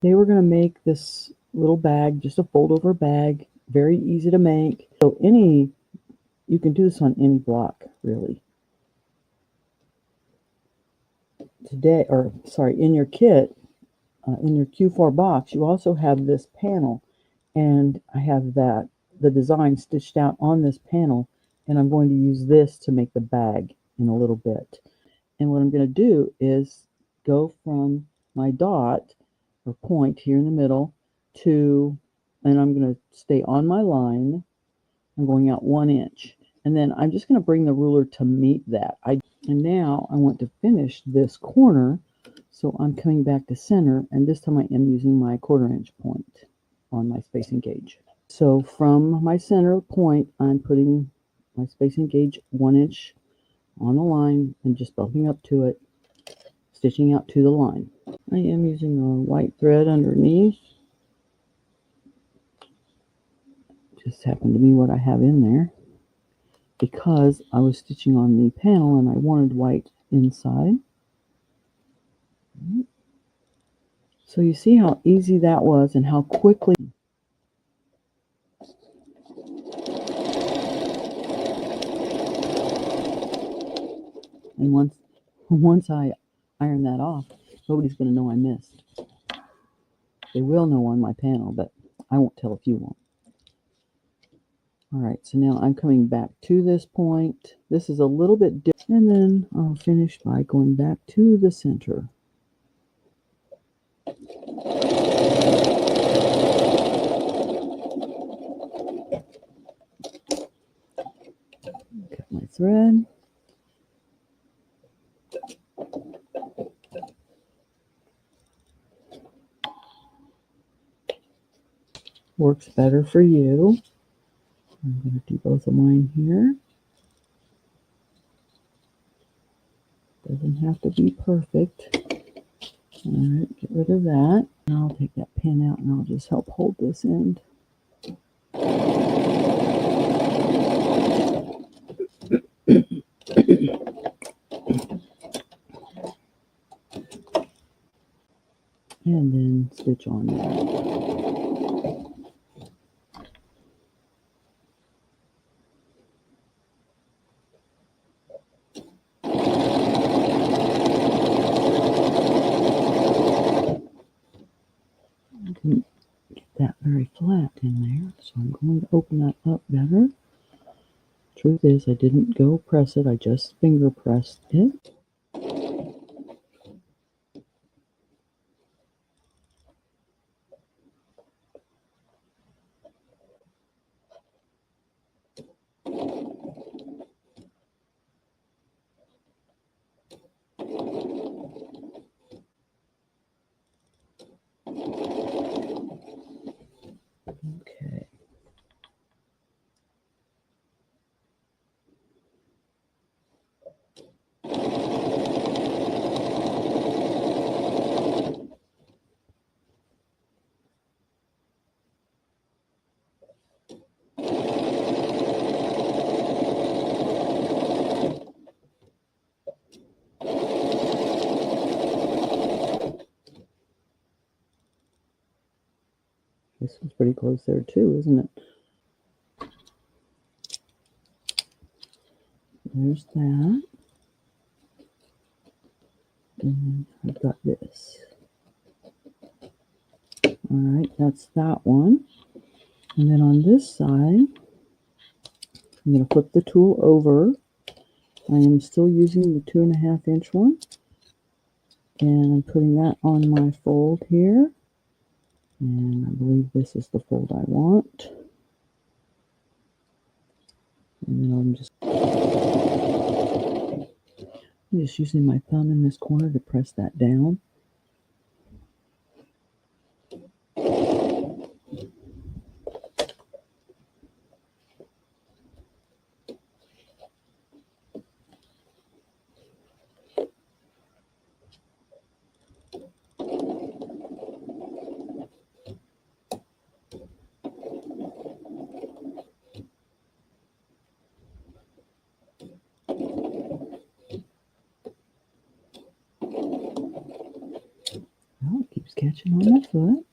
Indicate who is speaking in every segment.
Speaker 1: Today we're going to make this little bag, just a fold over bag, very easy to make. So you can do this on any block, really. Today, or sorry, in your kit, in your Q4 box, you also have this panel, and I have the design stitched out on this panel, and I'm going to use this to make the bag in a little bit. And what I'm going to do is go from my dot or point here in the middle and I'm going to stay on my line. I'm going out 1 inch, and then I'm just going to bring the ruler to meet that. And now I want to finish this corner, so I'm coming back to center, and this time I am using my 1/4 inch point on my spacing gauge. So from my center point, I'm putting my spacing gauge 1 inch on the line and just bumping up to it, stitching out to the line. I am using a white thread underneath. Just happened to be what I have in there because I was stitching on the panel and I wanted white inside. So you see how easy that was and how quickly. And once I iron that off, nobody's going to know I missed. They will know on my panel, but I won't tell if you won't. All right, so now I'm coming back to this point. This is a little bit different, and then I'll finish by going back to the center. Cut my thread. Works better for you. I'm going to do both of mine here. Doesn't have to be perfect. All right, get rid of that. And I'll take that pin out and I'll just help hold this end. And then stitch on that. Didn't get that very flat in there, so I'm going to open that up better. Truth is, I didn't go press it, I just finger pressed it. Okay. This was pretty close there too, isn't it? There's that. And I've got this. Alright, that's that one. And then on this side, I'm going to flip the tool over. I am still using the 2.5 inch one. And I'm putting that on my fold here. And I believe this is the fold I want. And then I'm just using my thumb in this corner to press that down. catching on my foot.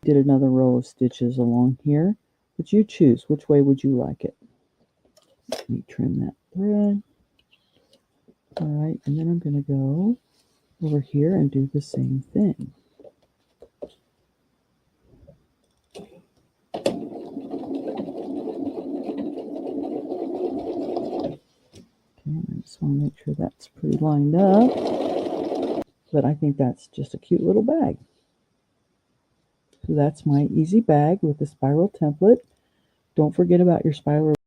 Speaker 1: Did another row of stitches along here, but you choose which way would you like it. Let me trim that thread. All right, and then I'm going to go over here and do the same thing. Okay, I just want to make sure that's pretty lined up, but I think that's just a cute little bag. So that's my easy bag with the spiral template. Don't forget about your spiral